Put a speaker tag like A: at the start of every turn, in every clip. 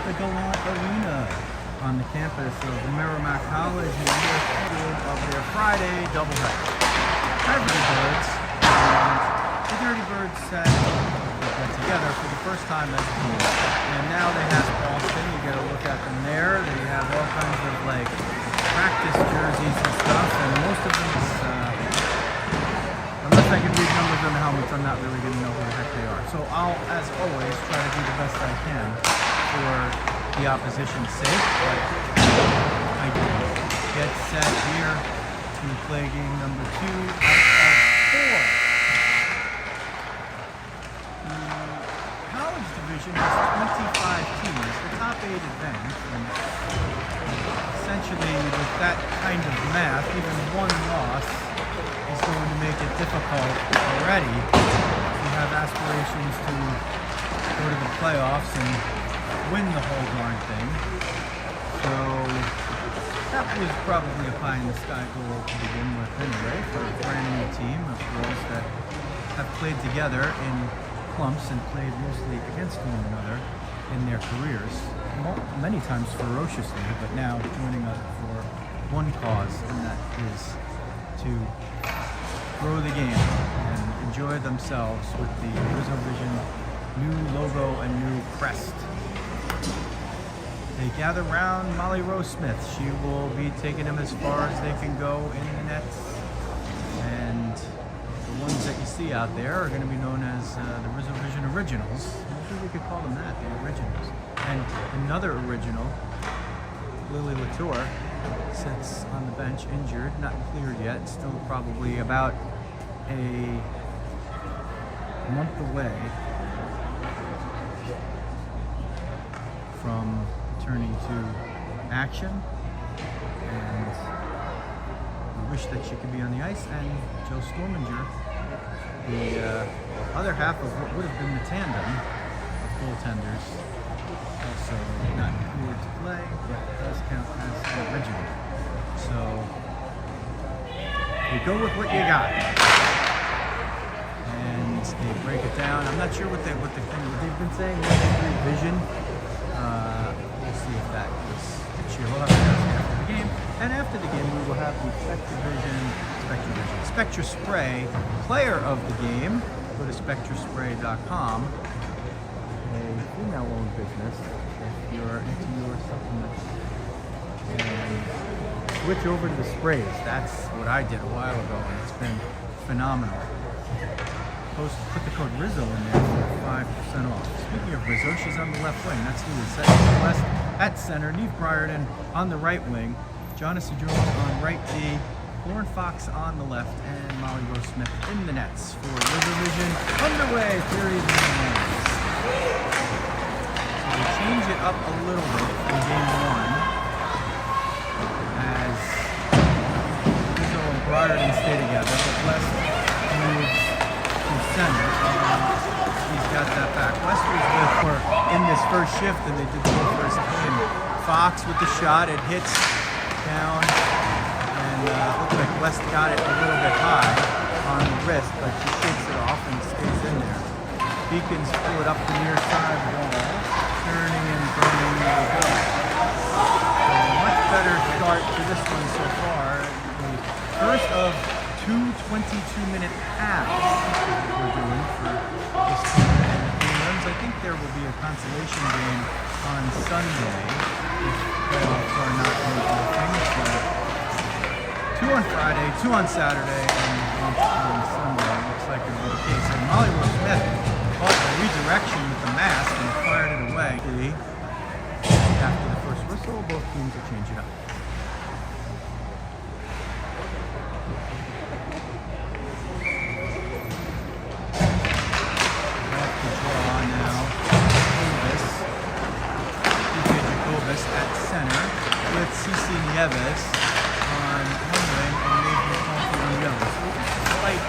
A: the Gallant Arena on the campus of Merrimack College in the year scheduled of their Friday doubleheader. Dirty Birds and the Dirty Birds said they got together for the first time as a team. And now they have Boston. You get a look at them there. They have all kinds of like practice jerseys and stuff, and most of them is unless I can read numbers on the helmets, I'm not really going to know who the heck they are. So I'll, as always, try to do the best I can for the opposition's sake. But I get set here to play game number 2 out of 4. The college division has 25 teams. The top 8 advance. And essentially, with that kind of math, even one loss is going to make it difficult already. We have aspirations to go to the playoffs and win the whole darn thing. So that was probably a pie in the sky goal to begin with anyway for a brand new team of girls that have played together in clumps and played mostly against one another in their careers, many times ferociously, but now joining up for one cause, and that is to grow the game and enjoy themselves with the RizzoVision new logo and new crest. They gather round Molly Rose Smith. She will be taking them as far as they can go in the nets. And the ones that you see out there are going to be known as the RizzoVision Originals. Maybe we could call them that, the Originals. And another original, Lily Latour, sits on the bench injured, not cleared yet, still probably about a month away from returning to action, and we wish that she could be on the ice. And Joe Storminger, the other half of what would have been the tandem of goaltenders, also not cleared to play, but does count as an original. So you go with what you got, and they break it down. I'm not sure what they've been saying. Vision. We'll see if that was cheer. We'll have to ask after the game, and after the game we will have the Spectra Spray Player of the Game. Go to spectraspray.com. A female-owned business. If you're into your supplements, and switch over to the sprays. That's what I did a while ago, and it's been phenomenal. Put the code Rizzo in there for 5% off. Speaking of Rizzo, she's on the left wing. That's who is set to the west at center. Neve Briarden on the right wing. Jonathan Jones on right D. Lauren Fox on the left, and Molly Rose Smith in the nets for RizzoVision underway. Period. We change it up a little bit in game 1 as Rizzo and Briarden stay together, but West moves to center, and he's got that back. West was with in this first shift, and they did the whole first game. Fox with the shot, it hits down, and looks like West got it a little bit high on the wrist, but she shakes it off and stays in there. Beacons pull it up the near side wall. Turning and burning the go. So much better start to this one so far. The first of 2 22-minute halves we're doing for this tournament in the Prelims. I think there will be a consolation game on Sunday if playoffs are not making things. So 2 on Friday, 2 on Saturday, and 1 on Sunday. Looks like it'll be the case. And Molly Rose Smith caught a redirection with the mask and fired it away. After the first whistle, both teams will change it up. Off the draw now. Jacobus at center with CC Nieves on one wing and maybe Coffee on the other. So slight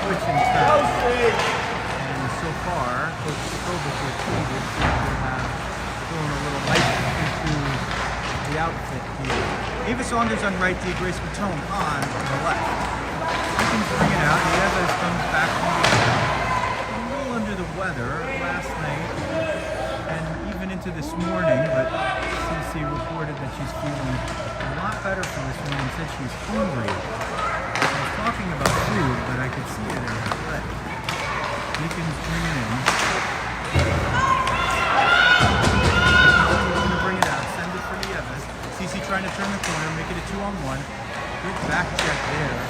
A: switch in terms. And so far, Coach Jacobus is pleased to have thrown a little light into the outfit here. Ava Saunders on right D, Grace Matone on the left. You can bring it out. Nieves comes back from the a little under the weather last night and even into to this morning, but CC reported that she's feeling a lot better for this morning. Said she's hungry. I was talking about food, but I could see it in her play. Beacon's bringing in. Going to bring it out. Send it for Nieves. CC trying to turn the corner, make it a 2-on-1. Good back check there.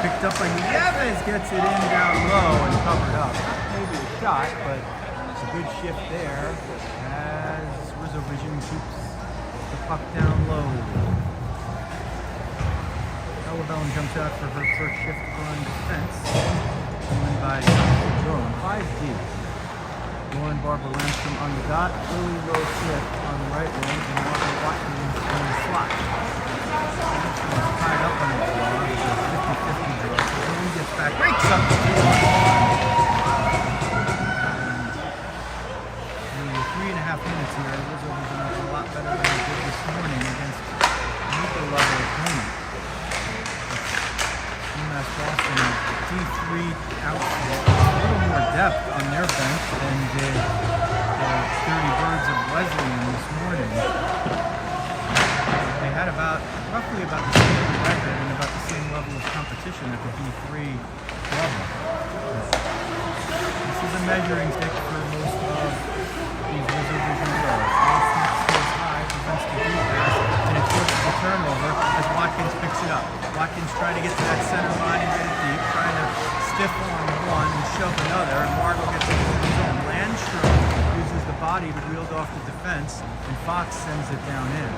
A: Picked up by Nieves, gets it in down low and covered up. Maybe a shot, but it's a good shift there as RizzoVision keeps the puck down low. Ella Bellin jumps out for her first shift on defense. Won by Joan, 5D. Lauren Barbara Landstrom on the dot, Lily Rose Smith on the right wing, and Margaret Watkins on the slot. Tied up on the ball. It's a 50-50 draw. Joan gets back, breaks up. And 3.5 minutes here. RizzoVision was a lot better than they did this morning against another level opponent. UMass Boston D3 outfit. A little more depth on their bench than did the 30 Birds of Wesleyan this morning. They had roughly about the same record and about the same level of competition at the D3 level. This is a measuring stick for most of these RizzoVision players. Smith stays high, prevents the deep pass, and it forces the turnover as Watkins picks it up. Watkins trying to get to that center line and get it deep, trying to stiff arm one and shove another, and Margot gets it into his own. Landstrom uses the body to wield off the defense, and Fox sends it down in.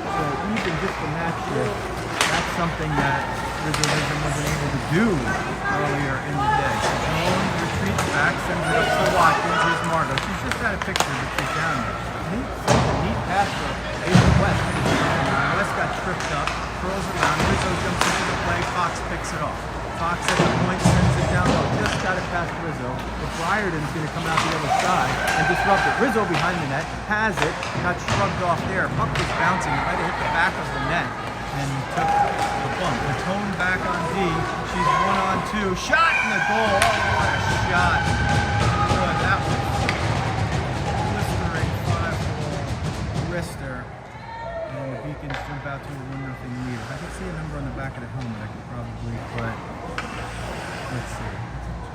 A: So even just the match shift, that's something that RizzoVision wasn't able to do earlier in the day. So Joan retreats back, sends it up to Watkins. Here's Margot. She's just got a picture that she's down there. Neat pass for Ava West. West got tripped up, curls around. Rizzo jumps into the play. Fox picks it off. Fox at the point sends it down low. Just got it past Rizzo. But Briarden's going to come out the other side and disrupt it. Rizzo behind the net has it. Got shrugged off there. Puck was bouncing. It might have hit the back of the net and took the bump. Matone back on D. She's 1-on-2. Shot in the goal. Oh, what a shot. Boy, that was blistering 5-goal wrister. And the Beacons jump out to a 1-0 lead. If I could see a number on the back of the helmet, I could probably put, let's see,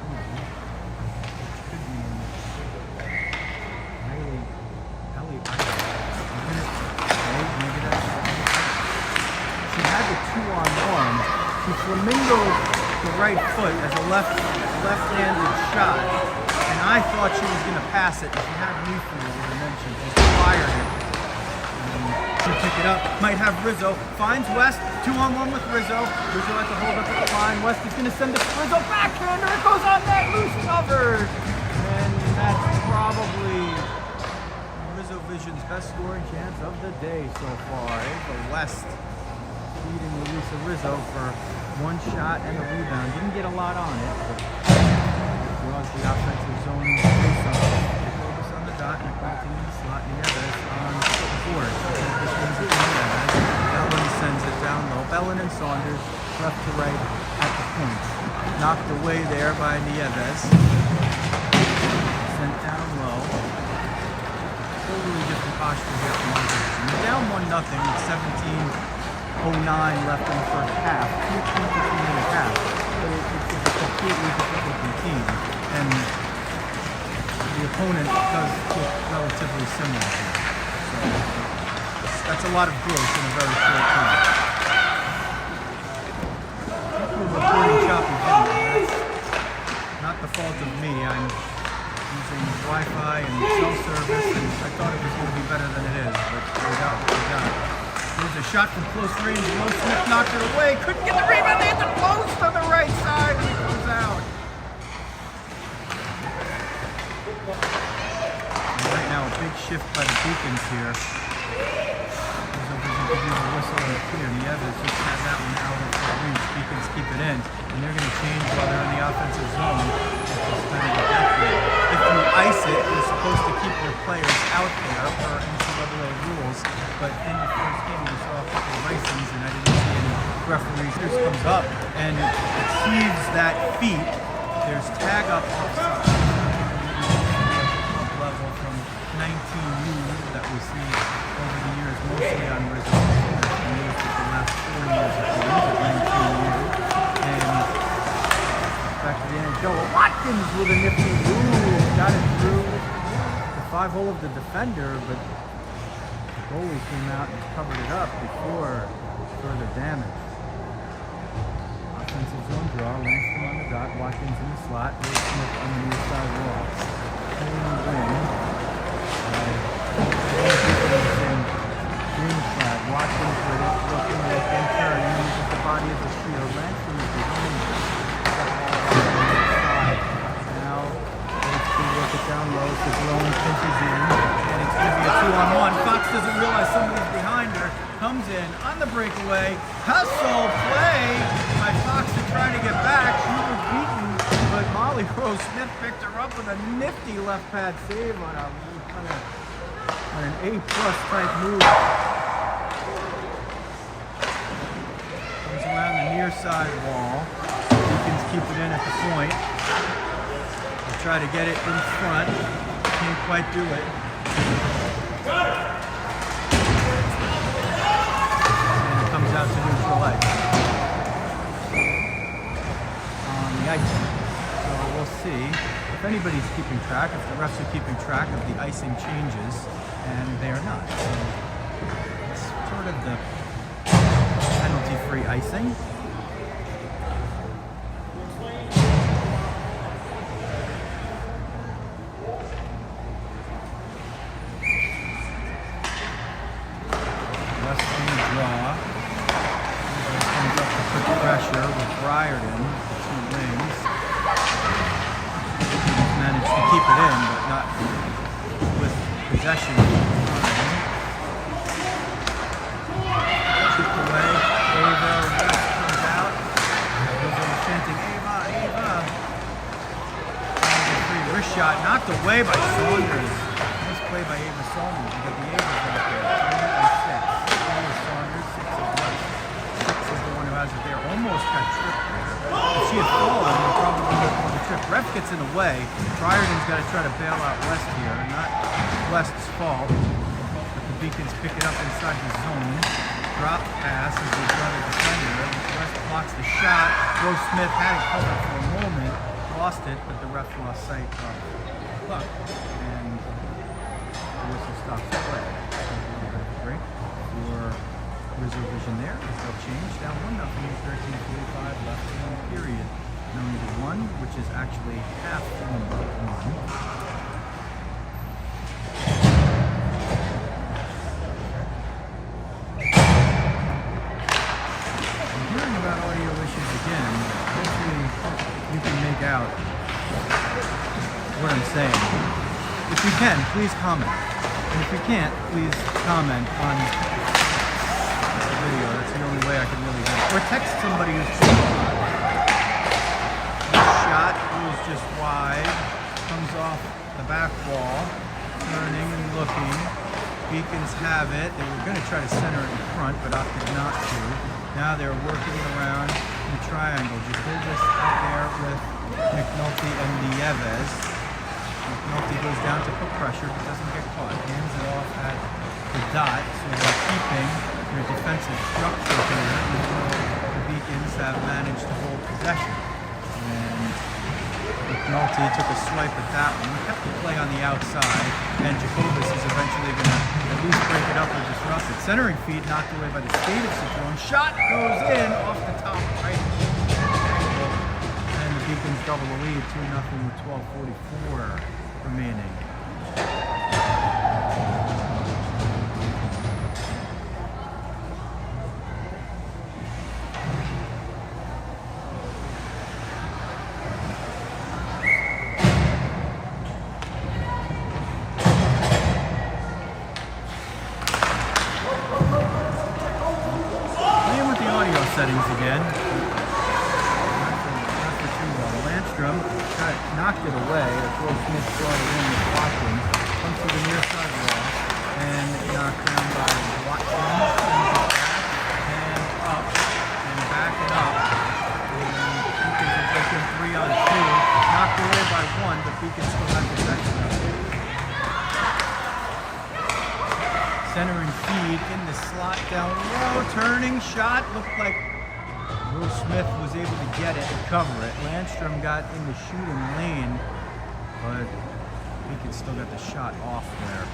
A: which could be Ellie maybe that's, she had the 2-on-1. She flamingoed the right foot as a left-handed shot, and I thought she was going to pass it, and she had me fooled, and then she just fired it. To pick it up, might have Rizzo, finds West, 2-on-1 with Rizzo. Rizzo has to hold up at the line. West is going to send it to Rizzo, backhander, it goes on net, loose covered. And that's probably RizzoVision's best scoring chance of the day so far. Ava West beating Louisa Rizzo for 1 shot and a rebound. Didn't get a lot on it, but draws the offensive zone face-off. Focus on the dot and a quick team slot. Nieves on the board. Bellin sends it down low. Bellin and Saunders left to right at the point. Knocked away there by Nieves. Sent down low. Totally different posture here from RizzoVision. They're down 1-0 with 17:09 left in the first half. 2:15 half. But it's a completely different team. And the opponent does look relatively similar here. So that's a lot of growth in a very short time. We're recording choppy video. That's not the fault of me. I'm using Wi-Fi and cell service, and I thought it was going to be better than it is, but we got what we got. There's a shot from close range. Rose Smith knocked it away. Couldn't get the rebound. They hit the post on the right side, and it goes out. And right now, a big shift by the Beacons here. RizzoVision could use a whistle or a clear. Nieves just had that one out of the reach. Beacons keep it in, and they're going to change while they're in the offensive zone. If you ice it, you're supposed to keep your players out there per NCAA rules, but in the first game you saw a couple of icings, and I didn't see any referee just comes up and achieves that feat. There's tag up offside. Level from 19U that we see over the years, mostly on Rizzo. The last 4 years of games at 19U. And back to the end, Joe Watkins with a nifty move. Got it through the 5-hole of the defender, but the goalie came out and covered it up before further damage. Offensive zone draw, Langston on the dot, Watkins in the slot, Will Smith on the near side wall. Pulling the win. Green flag, Watkins with it, looking, turning, uses the body of the shield. Langston is behind him. Now, let's see, work it down low, Sagrone pinches in, and it's going to be a 2-on-1. Fox doesn't realize somebody's behind her. Comes in on the breakaway. Hustle play by Fox to try to get back. She was beaten, but Molly Rose Smith picked her up with a nifty left pad save on an A-plus type move. Comes around the near side wall. Beacons keep it in at the point. They try to get it in front. Can't quite do it. Out to neutral ice on the icing. So we'll see if anybody's keeping track, if the refs are keeping track of the icing changes, and they are not. So it's sort of the penalty-free icing. Less on the draw. Pressure with Briarden, the 2 wings. Managed to keep it in, but not with possession. Chipped away. Ava comes out. Rizzo chanting, Ava, Ava. Free wrist shot knocked away by Saunders. Nice play by Ava Saunders. You got the Avas out there. 3 and 6. Ava Saunders, 6 of left. There almost got tripped there. If she had fallen, they probably would have won the trip. Ref gets in the way. Briarden's got to try to bail out West here. Not West's fault. But the Beacons pick it up inside the zone. Drop pass as they run a defender. West blocks the shot. Rose Smith had it covered for a moment. Lost it, but the ref lost sight of Buck. And the whistle stops the play. Break for RizzoVision there. They'll change down 1-0 with 13:45 left in the period. Number 1, which is actually half number 1. I'm hearing about audio issues again. Hopefully you can make out what I'm saying. If you can, please comment. And if you can't, please comment on video. That's the only way I can really do it. Or text somebody who's shot was just wide, comes off the back wall, turning and looking. Beacons have it. They were going to try to center it in front, but opted not to. Now they're working around the triangle. Jacobus out there with McNulty and Nieves. McNulty goes down to put pressure, but doesn't get caught. Hands it off at the dot, so they're keeping their defensive structure here until the Beacons have managed to hold possession. And McNulty took a swipe at that one, kept the play on the outside, and Jacobus is eventually going to at least break it up or disrupt it. Centering feed knocked away by the skate of Citroen. Shot goes in off the top right. And the Beacons double the lead, 2-0 with 12:44 remaining. Settings again. Not for too long. Landstrom knocked it away. Will Smith brought it in with Watkins. Comes to the near side wall and knocked down by Watkins. And up. And turning shot. Looked like Will Smith was able to get it and cover it. Landstrom got in the shooting lane, but Beacon still got the shot off there.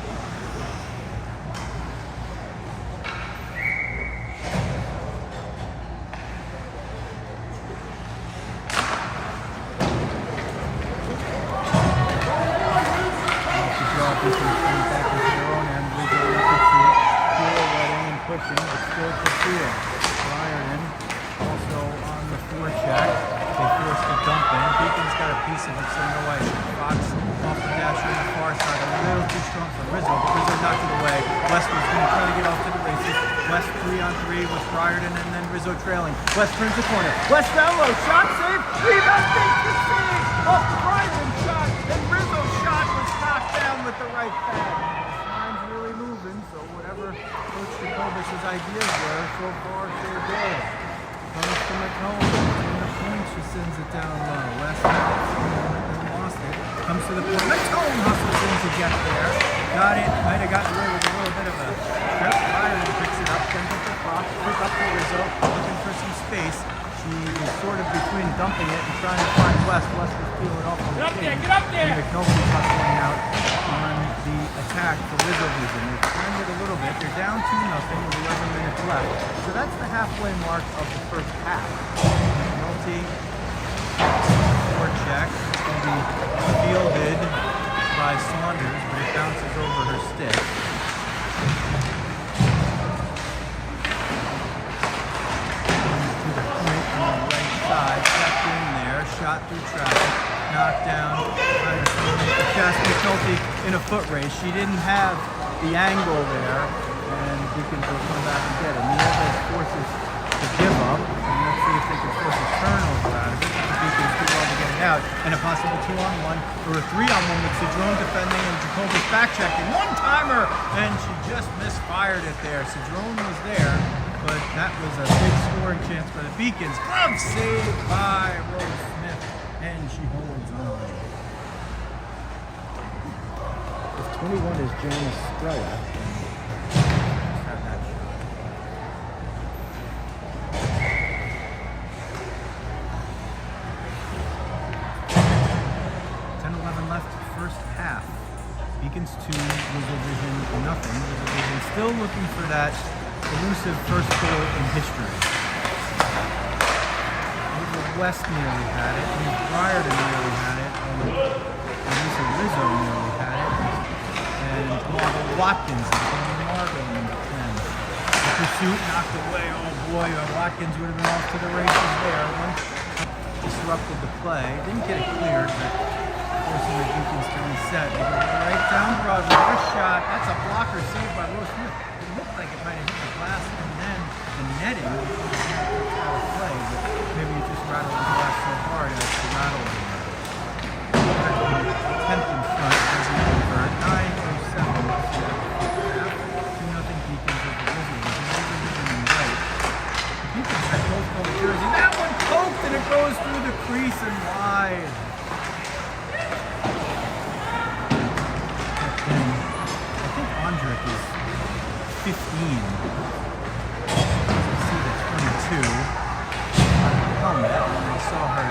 A: Pushing, but still pursuing. Briarden also on the forecheck. They force the dump in. Beacon's got a piece of it, so no way. Fox off the dasher on the far side. A little too strong for Rizzo. Rizzo knocked it away. West was going to try to get off to the races. West 3-on-3 with Briarden and then Rizzo trailing. West turns the corner. West down low. Shot save. Rebound. Beacon save. Off Briarden's shot. And Rizzo's shot was knocked down with the right pad. Time's really moving, so whatever Coach Jacobus's ideas were, so far so good. Comes to McComb, in the point, she sends it down low. West lost it, comes to the point. McComb hustles in to get there. Got it, might have gotten away with a little bit of a trip. Ryan picks it up, sends it to Fox, pick up to Rizzo, looking for some space. She was sort of between dumping it and trying to find West. West was peeling off on the team.
B: Get up there!
A: And McNulty hustling out on the attack for RizzoVision. They've turned it a little bit. They're down 2-0 with 11 minutes left. So that's the halfway mark of the first half. McNulty, forecheck. It's going to be fielded by Saunders, but it bounces over her stick. Stepped in there, shot through traffic, knocked down, Jess McNulty in a foot race. She didn't have the angle there, and Beacons will come back and get it. Nieves forces to give up, and let's see if they can force a turnover out of it. The Beacons do well to get it out, and a possible 2-on-1 or a 3-on-1 with Cedrone defending and Jacobus back-checking. One-timer, and she just misfired it there. Cedrone was there, but that was a big scoring chance for the Beacons. Glove saved by Rose Smith, and she holds on.
C: If 21 is Janice Strella,
A: Let's have that shot. 10-11 left, first half. Beacons 2, RizzoVision nothing. RizzoVision still looking for that elusive first goal in history. West nearly had it, and Briarden nearly had it, and Rizzo nearly had it, and Margot Watkins and Margot in the 10. The pursuit knocked away. Oh boy, Watkins would have been off to the races there. One disrupted the play. Didn't get it cleared, but forcing the Beacons to reset. They go right down Broadway. What a shot. That's a blocker saved by Rose Smith. It looked like it might have hit the glass and then the netting out of play, but maybe it just rattled the glass so hard as to rattle it. 10th in front as we over 9:07. 2-0 Beacons over RizzoVision in right. The Beacons had both gold jersey. That one poked and it goes through the crease and wide. I think Andrick is 15. See the 22 on the helmet, and I saw her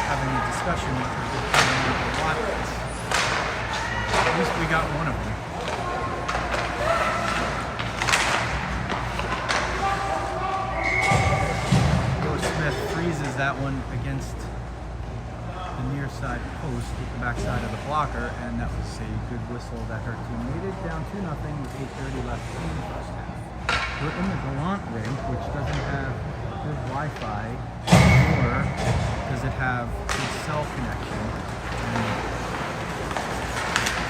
A: having a discussion with her good friend Watkins. At least we got one of them. Rose Smith freezes that one against the near side post with the backside of the blocker, and that was a good whistle that her team needed. Down 2-0 with 8:30 left in the first half. We're in the Gallant rink, which doesn't have good Wi-Fi, nor does it have good cell connection. And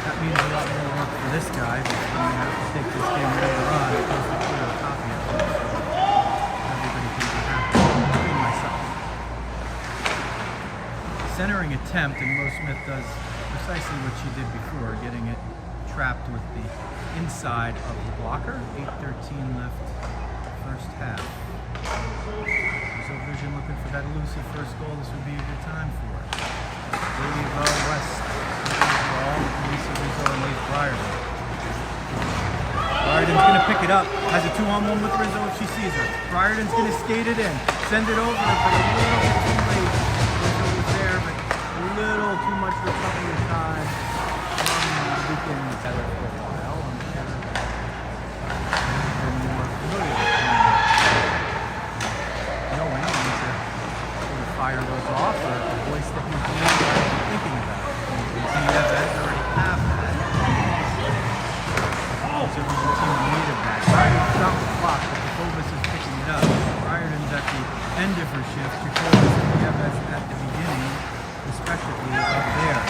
A: that means a lot more work for this guy, because I'm going to have to take this game later on and post a clear copy of it, so everybody can be happy, including myself. Centering attempt, and Rose Smith does precisely what she did before, getting it trapped with the inside of the blocker. 8:13 left, first half. RizzoVision looking for that elusive first goal. This would be a good time for it. West ball, Rizzo and Leaf Briarden. Briarden's going to pick it up. Has a 2-on-1 with Rizzo if she sees her. Briarden's going to skate it in. Send it over, but a little bit too late. Rizzo was there, but a little too much recovery time. We can tell her for a while. I'm sure they're more familiar with knowing when the fire goes off or a voice that you can hear while you're thinking about it. You can see Evans already have that. So we can see the need of that. Briarden stopped the clock, but Jacobus is picking it up. Briarden's at the end of her shift. Jacobus and Evans at the beginning, respectively, up there.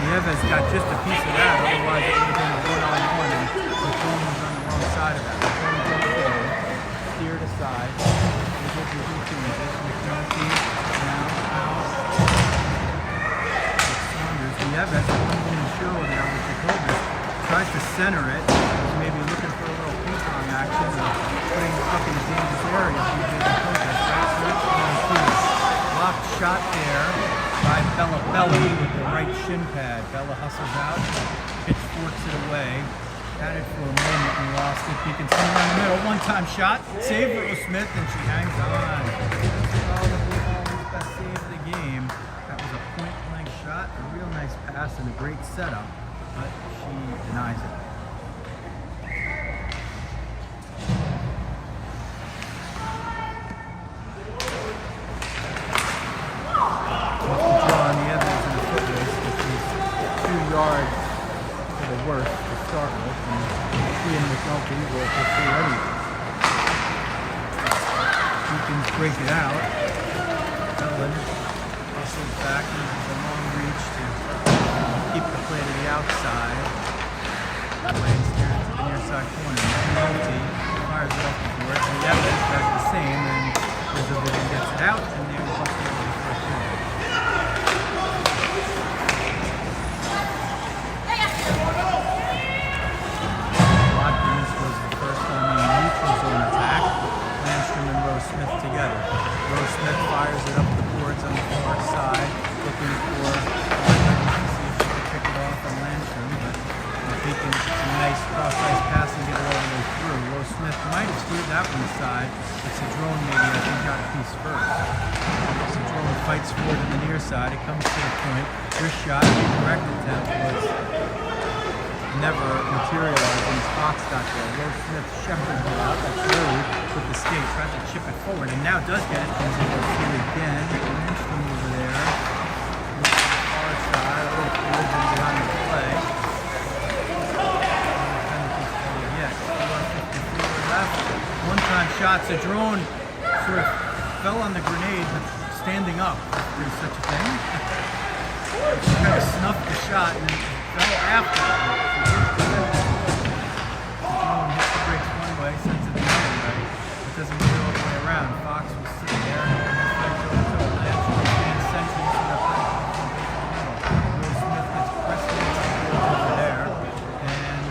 A: Nieves got just a piece of that, otherwise it would have been a one-on-one, and McComb was on the wrong side of that. McComb goes in, steered aside, Rizzo changes, McNulty now out. Saunders, Nieves, one-woman show there with Jacobus, tries to center it, he's maybe looking for a little ping-pong action, or putting the puck in a dangerous area, Jacobus, right switch, blocked shot there by Bella with the right shin pad. Bella hustles out, pitchforks it away. Had it for a moment and lost it. You can see her in the middle. One-time shot. Save for Smith, and she hangs on. Probably always best save of the game. That was a point-blank shot. A real nice pass and a great setup, but she denies it. Yards for the worst to start with, and she and McNulty will pursue anything. Deacons break it out. Ellen hustles back, uses a long reach to keep the play to the outside. Lane steers to the near side corner. McNulty fires it up the board, and the Evans does the same, and RizzoVision gets it out, and they're busting over the first goal. Smith together. Rose Smith fires it up the boards on the far side, looking for to see if she can pick it off on Landstrom, but Beacon a nice cross-ice pass and get it all the way through. Rose Smith might have steered that one aside, but Cedrone maybe I think got a piece first. Cedrone fights forward to the near side. It comes to the point. This shot, the correct attempt was never materialized, and Fox got there. Rose Smith shepherded it out. That's rude with the skate, tries to chip it forward, and now does get it. Comes over here again. Landstrom over there. Looks to the far side. A little collision behind the play. Penalty play yet. 4:54 left. One-time shot. Cedrone sort of fell on the grenade, but standing up. If there's such a thing. She kind of snuffed the shot and then fell after it. Hits the brakes one way, sends it the other way. It doesn't go all the way around. Fox was sitting there and Landstrom stands sentry for the play in the middle. Will Smith gets pressed over there, and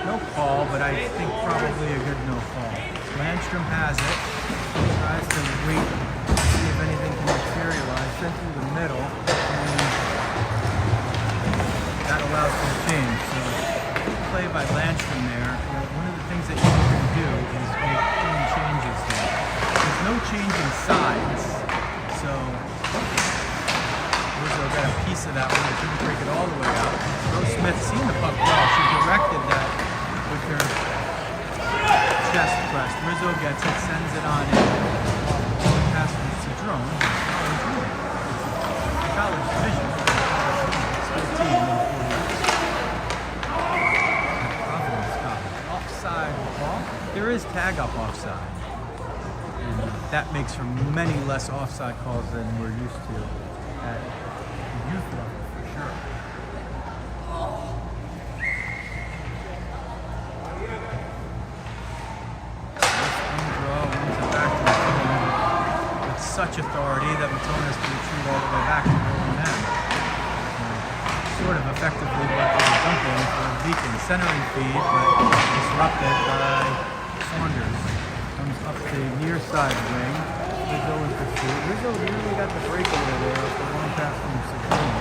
A: no call, but I think probably a good no call. Landstrom has it, tries to wait to see if anything can materialize, sent through the middle, and that allows for a change. So play by Landstrom there. One of the things that you can do is make clean changes there. There's no change in sides, so Rizzo got a piece of that one, but didn't break it all the way out. Rose Smith seen the puck well. She directed that with her chest press. Rizzo gets it, sends it on in. Pass from Cedrone. College division. 15. There is tag up offside, and that makes for many less offside calls than we're used to at the youth level, for sure. With such authority that Matone has to retreat all the way back to goal and end. Sort of effectively what was a dumping for Beacon. Centering feed, but disrupted by Saunders. Comes up the near side wing. Rizzo in pursuit. Rizzo really got the breakaway there with the long pass from Cedrone.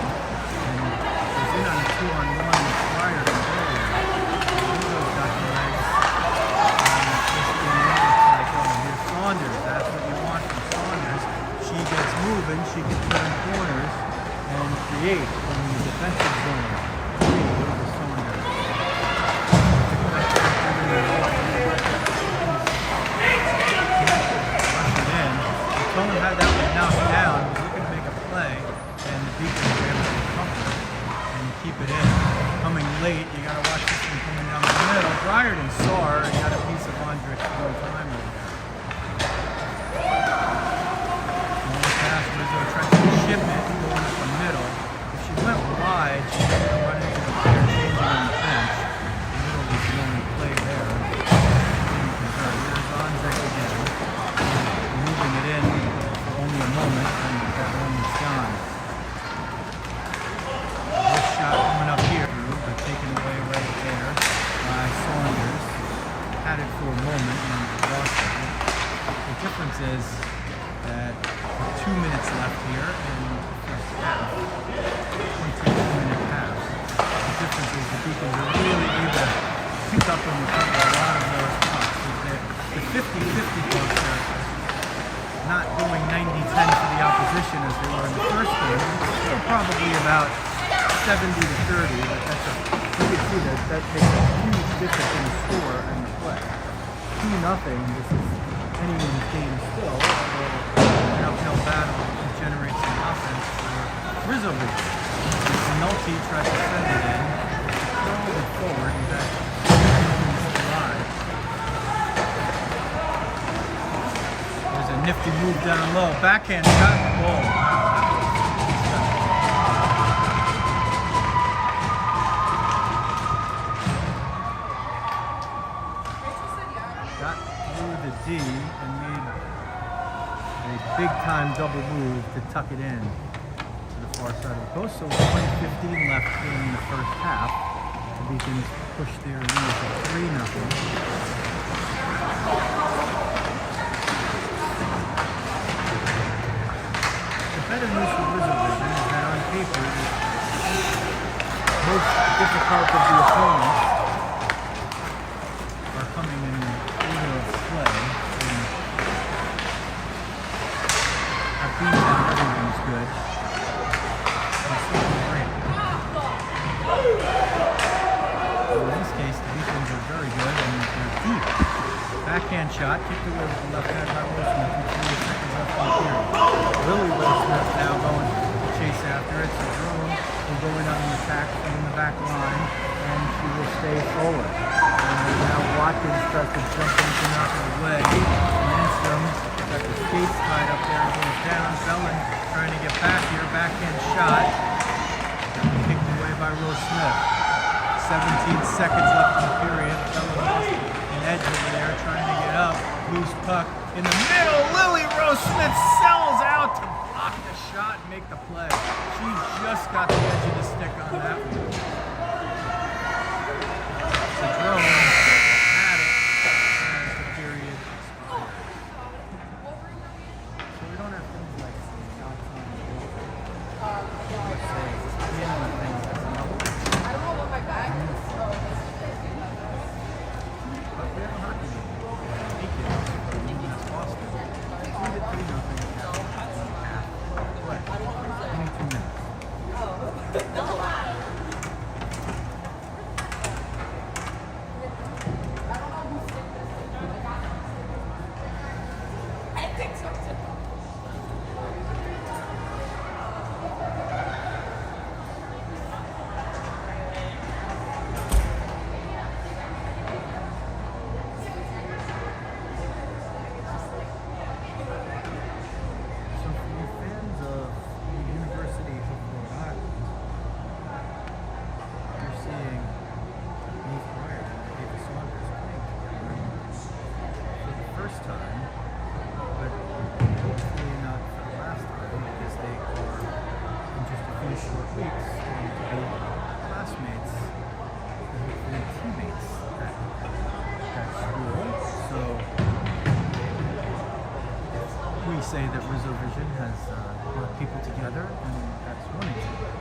A: And was in on a 2-on-1 prior to earlier. Rizzo's got the legs. moving, she can turn corners and create from the defensive zone. Over Saunders. Rushing in. Tone had that one knocked down. He was looking to make a play, and the Beacons were able to cover and keep it in. Coming late, you got to watch this one coming down the middle. Briarden saw her and got a piece of Andrich one time right there. Long pass, Rizzo tried to ship it going up the middle. If she went wide, she was going to run into the player changing on the bench. The middle was the only play there. Didn't convert. There's Andrich again. Moving it in for only a moment, and that moment's gone. This shot coming up here, but taken away right there by Saunders. Had it for a moment and lost it. The difference is that 2 minutes left here in the first half. 22-minute half. The difference is the Beacons are really able to pick up and recover a lot of those pucks. The 50-50 pucks are not going 90-10 for the opposition as they were in the first game. Still probably about 70-30, but that's you can see that makes a huge difference in the score and the play. 2-0, this is anyone's game still, although an uphill battle to generate some offense for RizzoVision. Nolte tries to send it in, throw it forward, and that is alive. There's a nifty move down low, backhand shot, goal. D and made a big-time double move to tuck it in to the far side of the post. So 1:15 left in the first half. The Beacons push their lead to 3-0. The better news for RizzoVision is that on paper, the most difficult of the opponents are coming in order of play. Beantown, everything's good. In this case, the Beacons are very good and they're deep. Backhand shot, kicked away with the left hand by Wilson with 3 seconds left in the period. Lily Wilson now going to chase after it. So Jerome will go in on the attack in the back line and she will stay forward. And now Watkins tries to jump in to knock it away. Lindstrom got the skates tied up there and goes down. Bellin trying to get back here. Backhand shot. Kicked away by Rose Smith. 17 seconds left in the period. Bellin lost an edge over there trying to get up. Loose puck in the middle. Lily Rose Smith sells out to block the shot and make the play. She just got the edge of the stick on that one. The drone had it as the period expired. So we don't have things like outside. Let's say handling things as an outlet.
B: I don't know what my bag is.
A: But we have a hockey game. Against Boston. It's either 3-0 half. What? 22 minutes. Say that RizzoVision has brought people together, and that's one example.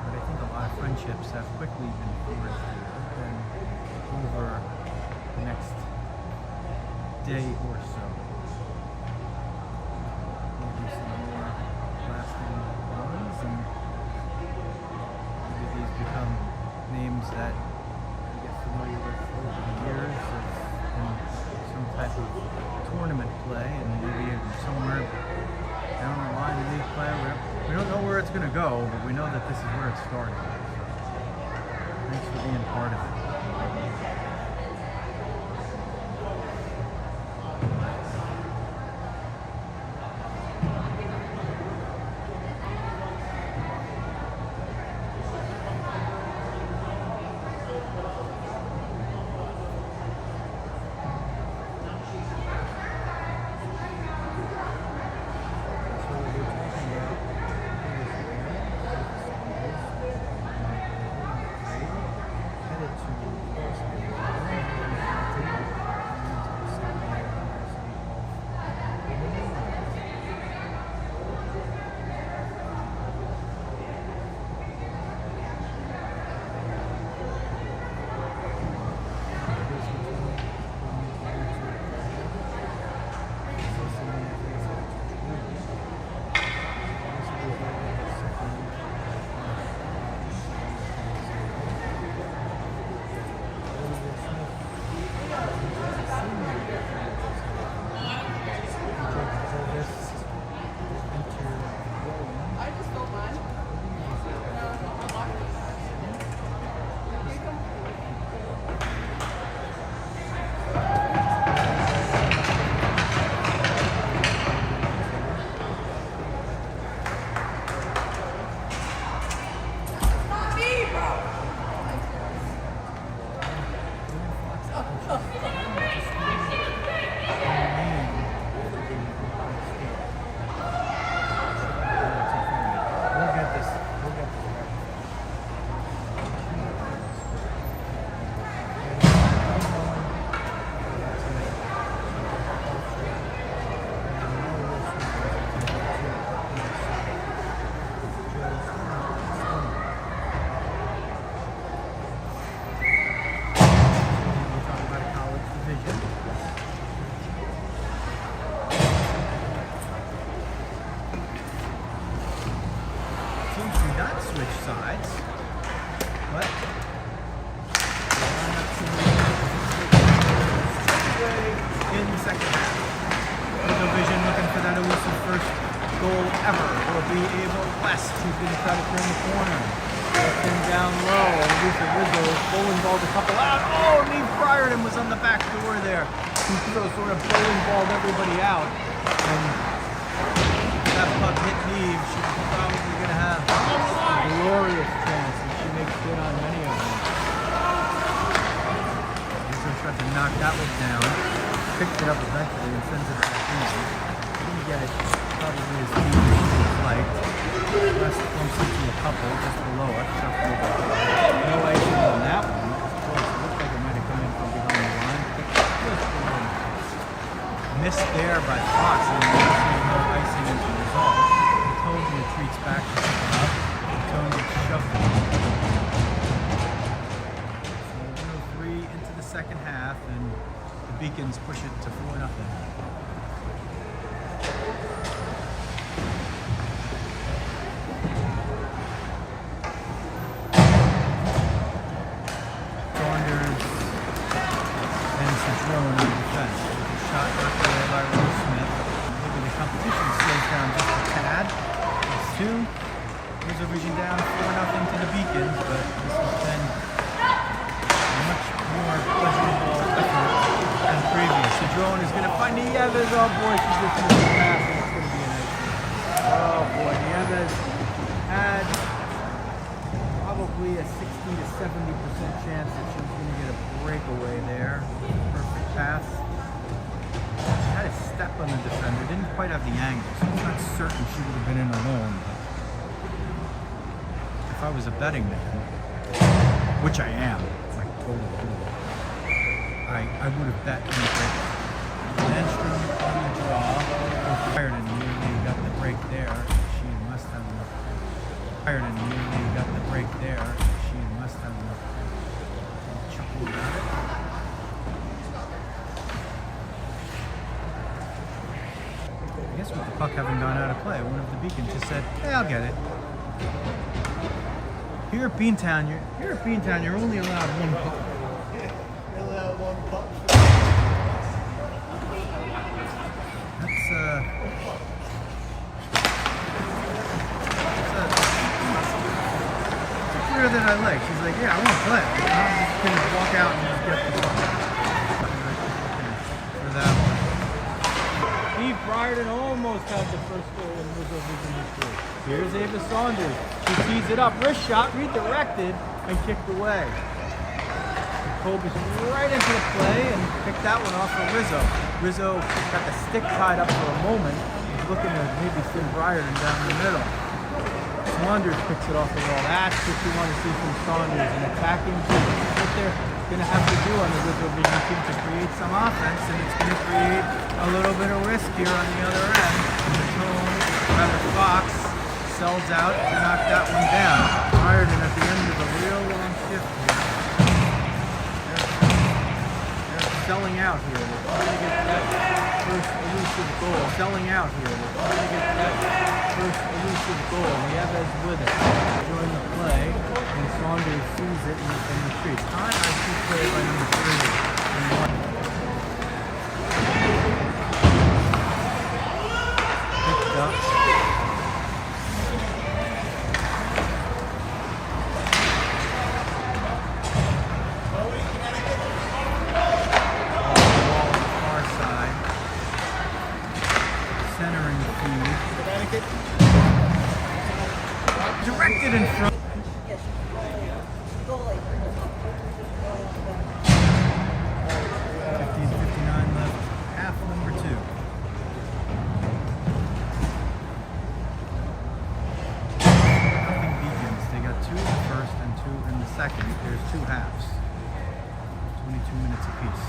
A: But I think a lot of friendships have quickly been forged here, and over the next day or so. type of tournament play, and maybe somewhere down the line in league play. We don't know where it's going to go, but we know that this is where it started. Thanks for being part of it. RizzoVision looking for that elusive first goal ever. Will be able West, who's going to try to turn the corner. Left him down low. Rizzo bowling balled a couple out. Oh, and he fired him, was on the back door there. Rizzo sort of bowling balled everybody out. And that puck hit Neve. She's probably going to have a glorious chance, and she makes good on many of them. Rizzo tried to knock that one down. Picks it up eventually and sends it back in. Didn't get it probably as deep as he would have liked. West bumps into a couple just below us. No icing on that one. It looked like it might have come in from behind the line. Missed there by Fox, and no icing as a result. Tone retreats back to pick it up. Tone gets shoved in. So 103 into the second half, and the Beacons push it to 4-0. Saunders and Cedrone in defense. Shot knocked away by Rose Smith. Maybe the competition slows down just a tad. Soon, RizzoVision down 4-0 to the Beacons, but this has been a much more pleasurable effort than previous. Cedrone is going to find Nieves. Oh boy, she's just going to pass, and it's going to be a nice one. Oh boy, Nieves had probably a 60 to 70% chance that she was going to get a breakaway there. Perfect pass. Had a step on the defender, didn't quite have the angle, so I'm not certain she would have been in alone. But if I was a betting man, which I am, like totally, I would have bet in the break. Landstrom on the draw, fired and nearly got the break there. She must have fired and nearly got the break there. She must have chuckled about it. I guess with the puck having gone out of play, one of the Beacons just said, "Hey, I'll get it." Here at Beantown, you're only allowed one puck. You're allowed one puck. that I like. She's like, yeah, I want to play. I'm just going to walk out and just get the ball. For that one. Steve Briarden almost had the first goal in RizzoVision history. Here's Ava Saunders. She tees it up. Wrist shot, redirected, and kicked away. Colby's right into the play and picked that one off for Rizzo. Rizzo got the stick tied up for a moment. He's looking at maybe Steve Briarden down the middle. Saunders picks it off the wall. That's what you want to see from Saunders, an attacking team. That's what they're going to have to do on the RizzoVision team to create some offense, and it's going to create a little bit of risk here on the other end. Fox sells out to knock that one down. Briarden at the end of a real long shift here. They're selling out here. They're trying to get that first elusive goal. Selling out here. They're trying to get that first elusive goal. Nieves with it. Join the play, and Saunders sees it and retreats. High IQ play by number 3. Picked up. Directed in front. 15:59 left, half number 2. Nothing begins. They got 2 in the first and 2 in the second. There's 2 halves. 22 minutes apiece.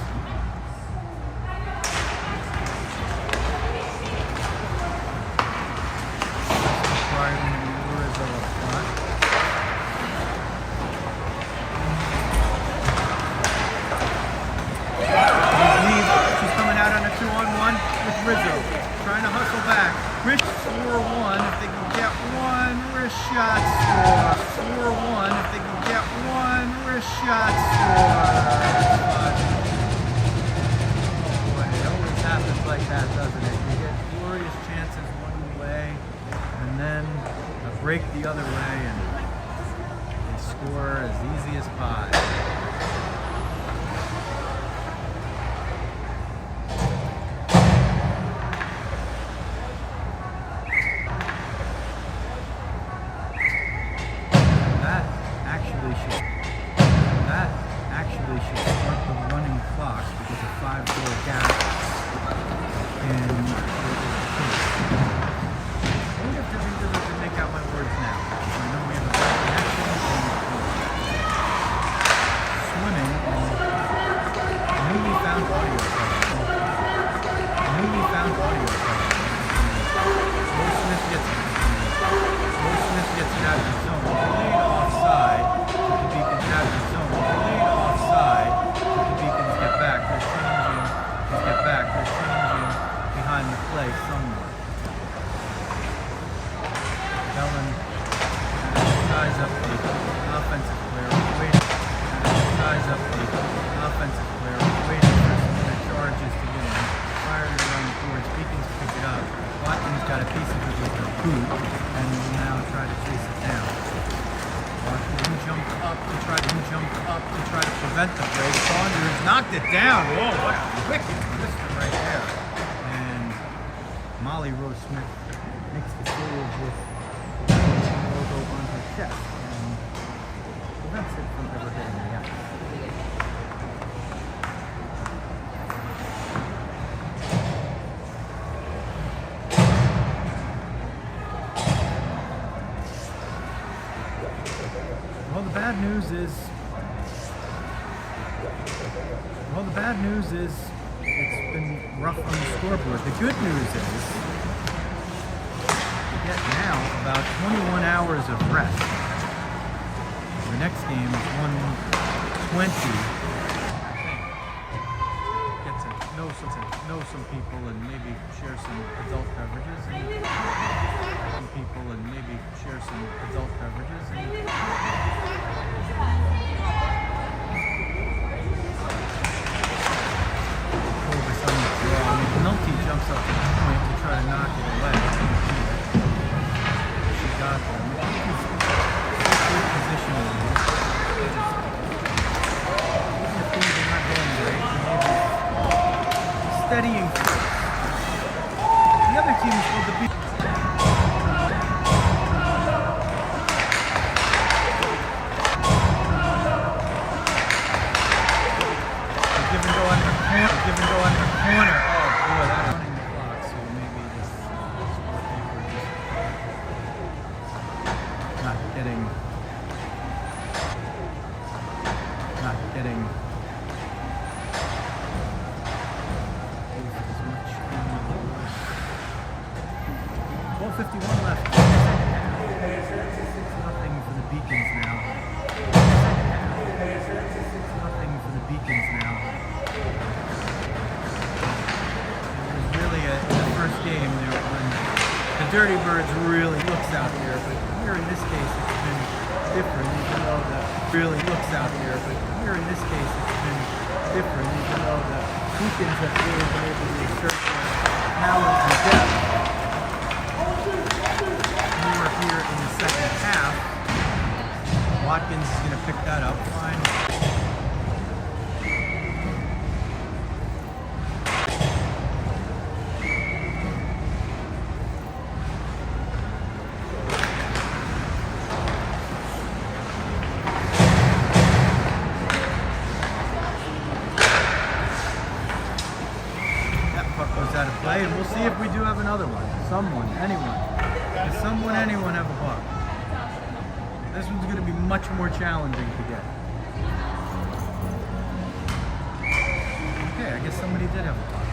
A: Rizzo trying to hustle back. Rich score 1 if they can get 1 wrist shot score. Score 1 if they can get 1 wrist shot score. But, oh boy, it always happens like that, doesn't it? You get glorious chances one way and then a break the other way and they score as easy as pie. Should start the running clock because of 5-goal gap. And I wonder if they're going to make out my words now. I know we have a bad connection swimming and newly found audio problem. Will Smith gets it out of the zone. Delayed offside. The Beacons out of the zone. Delayed offside. The Beacons get back. They're changing behind the play somewhere. Ellen ties up the offensive player. Ties up the offensive player. Waiting for some of the charges to get in. Fired it around the boards. Beacons pick it up. Watkins got a piece of it with her boot and will now try to chase it down. Watkins jumped up to try to prevent the break. Saunders knocked it down. Whoa, what a wicked twister right there. And Molly Rose Smith makes the save with the logo on her chest and prevents it from ever hitting the ice. Well, the bad news is it's been rough on the scoreboard. The good news is we get now about 21 hours of rest. The next game is 1:20. Get to know some people and maybe share some adult beverages Nulty jumps up to the point to try to knock it away. She got there. Good positioning. steadying force. The other team is called the Beantown. Give and go under corner. Give and go under corner. Oh boy, that's running the clock. So maybe this not getting as much. 12:51 left. Nothing for the Beacons now. Nothing for the Beacons now. In the first game there when the Dirty Birds really looks out there, but here in this case it's been different, even though the really looks out there, but here in this case it's been different, even though the Beacons have really been able to assert their talent and depth. More here in the second half. Watkins is going to pick that up fine. Out of play, and we'll see if we do have another one. Someone, anyone. Does someone, anyone have a buck? This one's going to be much more challenging to get. Okay, I guess somebody did have a puck.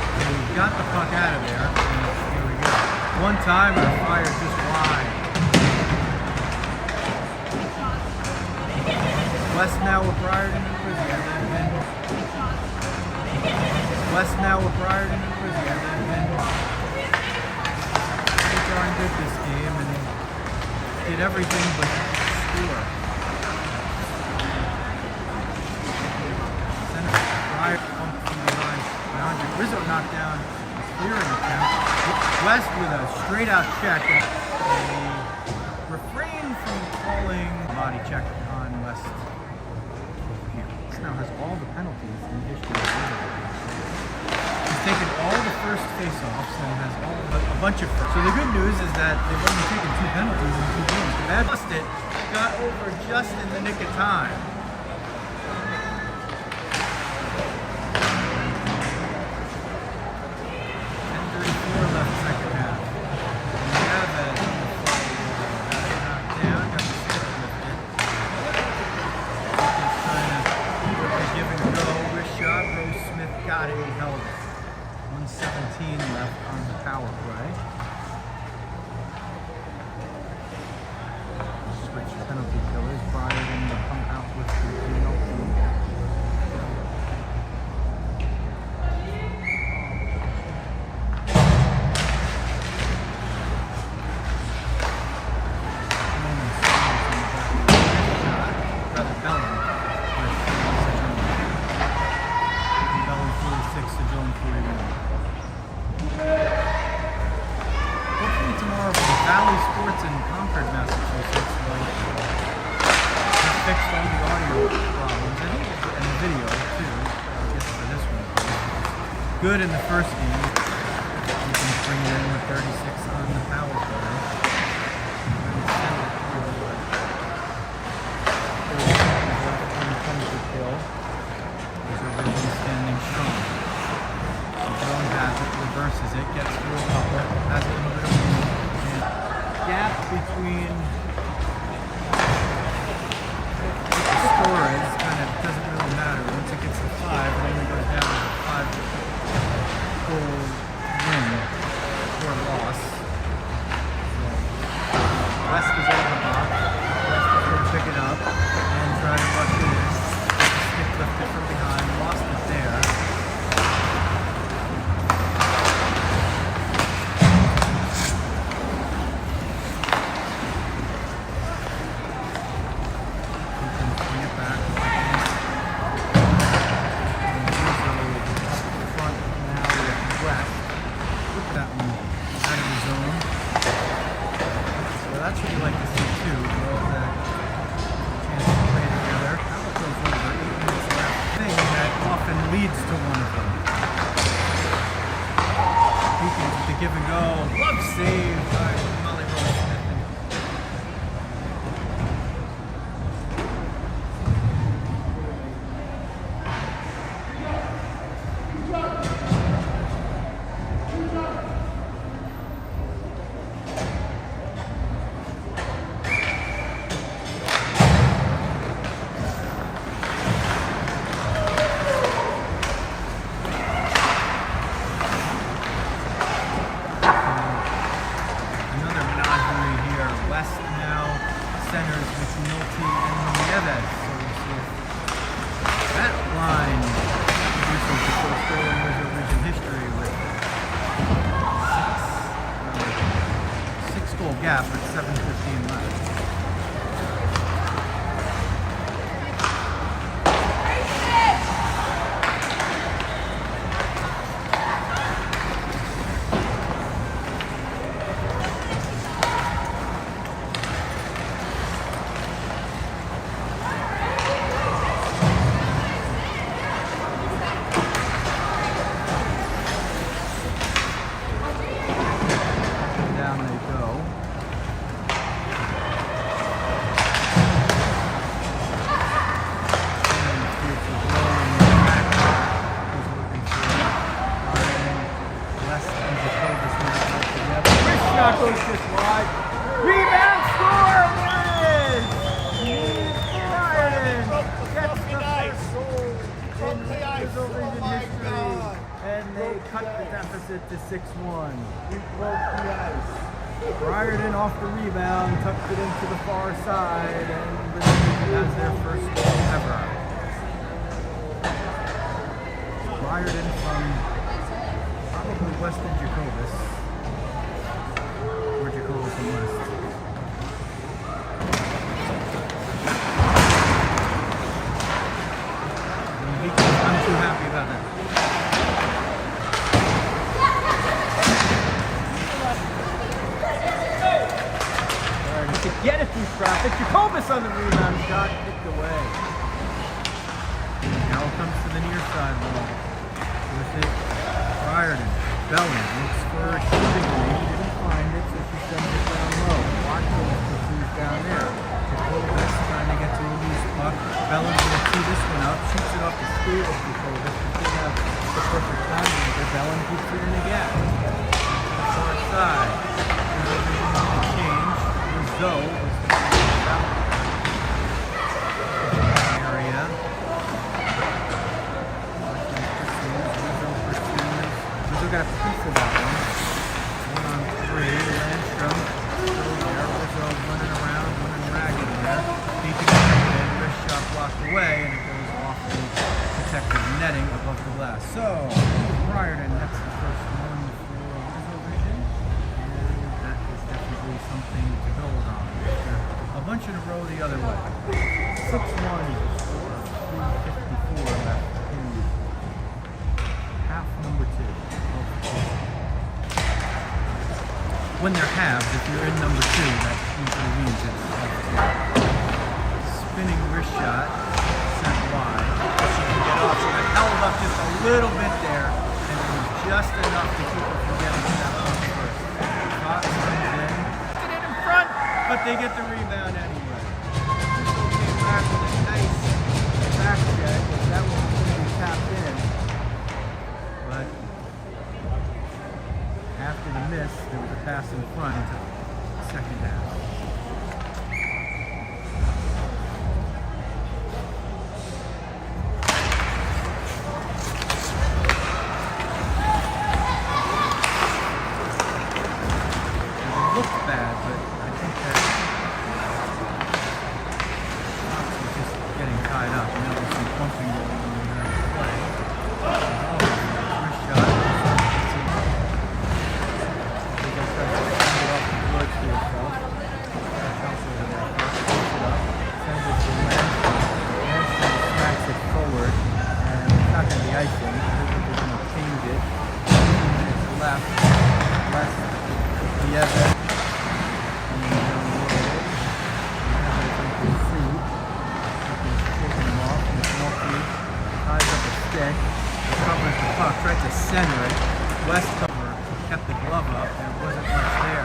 A: So we got the puck out of there. And here we go. One time and a fire just wide. West now with Briarden and Rizzo. West now with Briarden and Rizzo. They darn good this game and did everything but score. Briarden pumped from behind. Rizzo knocked down his clearing attempt. West with a straight out check. They refrained from calling body check on West. Now has all the penalties in the history of the league. He's taken all the first face-offs and has a bunch of first. So the good news is that they've only taken 2 penalties in 2 games. The bad busted got over just in the nick of time. 10:34 left second half. And we have a knocked down, got the stick lifted. Give and go, wrist shot, Rose Smith got it, he held it. 1:17 left on the power play. Switch penalty killers, Briarden to come out with the penalty. Good in the first game. You can bring it in with 36 on the power play. RizzoVision standing strong. Jones has it, reverses it, gets through a couple, has a little bit of room. And gap between the score is kind of doesn't really matter. Once it gets to 5, it only goes down to 5. Win or loss. West is over the box. West is going to pick it up and try to rush it in. Stick lifted from behind. Lost it there. Bring it back. leads to one of them. Beacons with the give and go. Love save by Molly Rose Smith. Gap at 7:15 left. Goes just wide. Rebound score! Ryan gets the first goal in RizzoVision history, and they cut the deficit to 6-1. We broke the ice. Briarden off the rebound, tucked it into the far side, and RizzoVision has their first goal ever. Briarden from probably Weston Jacobus. I'm too happy about that. Alright, he could get it through traffic. Jacobus on the rebound shot, kicked away. Now it comes to the near side wall. With it, Briarden. Belling looks for a shooting lead. He didn't find it, so she sends it down low. Watkins pursues down there. Jacobus trying to get to a loose puck. Belling's going to tee this one up, shoots it off the speed of Jacobus. She didn't have the perfect timing with her. Belling keeps it in again. To the far side. RizzoVision going to change. Rizzo was going to be out. Area. Rizzo got a piece of that one. 1-on-3. Landstrom still there. Rizzo running around, running ragged there. Beacon in, wrist shot blocked away, and it goes off the protective netting above the glass. So, Briarden, that's the first one for RizzoVision, and that is definitely something to build on. A bunch in a row the other way. 6-1 score. 3:54 left in half number 2. When they're halved, if you're in number 2, that usually means it's spinning wrist shot, sent wide. She can get off. She got held up just a little bit there, and it was just enough to keep her from getting to that one first. Fox comes in, get it in front, but they get the rebound anyway. Came back with a nice back check. That one was going to be tapped in, but after the miss, there was a pass in front into the second half. It looked bad, but I think that Fox was just getting tied up, and there was some pumping going on in the play. Wrist shot. Tuesday, recovers the puck, tried to center it. West cover, kept the glove up. There wasn't much there.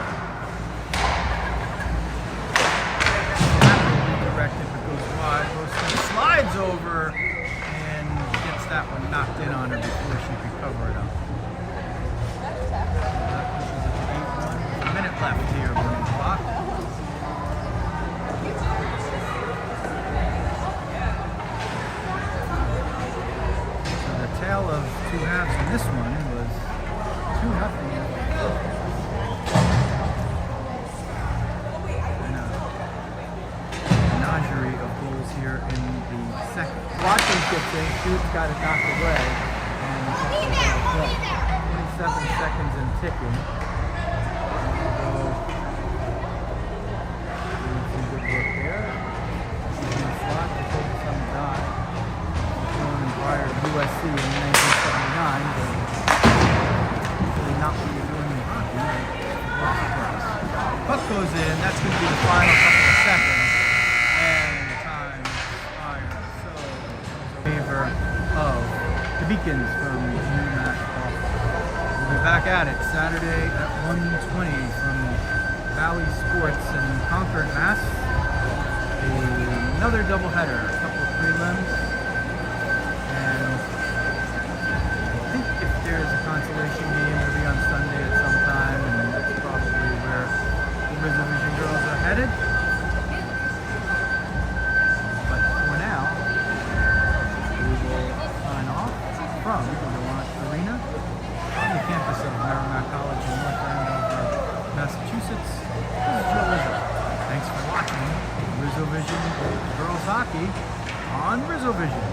A: Redirected, but goes wide. Rose slides over and gets that one knocked in on her before she could cover it up. That pushes it to 8-1. A minute left here on the clock. So the tale of two halves in this one was 2-0. Of goals here in the second. Watkins gets in, shoots, got it knocked away, and play. 27 seconds and ticking. So, doing some good work there. She's in the slot to focus on the dot. Shown in prior to USC in 1979, but usually not what you're doing in hockey. Puck goes in, that's going to be the final couple of seconds. Of the Beacons from Merrimack College. We'll be back at it Saturday at 1:20 from Valley Sports in Concord, Mass. Another doubleheader, a couple of prelims, and I think if there's a consolation game, it'll be on Sunday at some time, and that's probably where the RizzoVision girls are headed. But for now, from Gallant Arena on the campus of Merrimack College in North Andover, Massachusetts. This is Rizzo. Thanks for watching RizzoVision Girls Hockey on RizzoVision.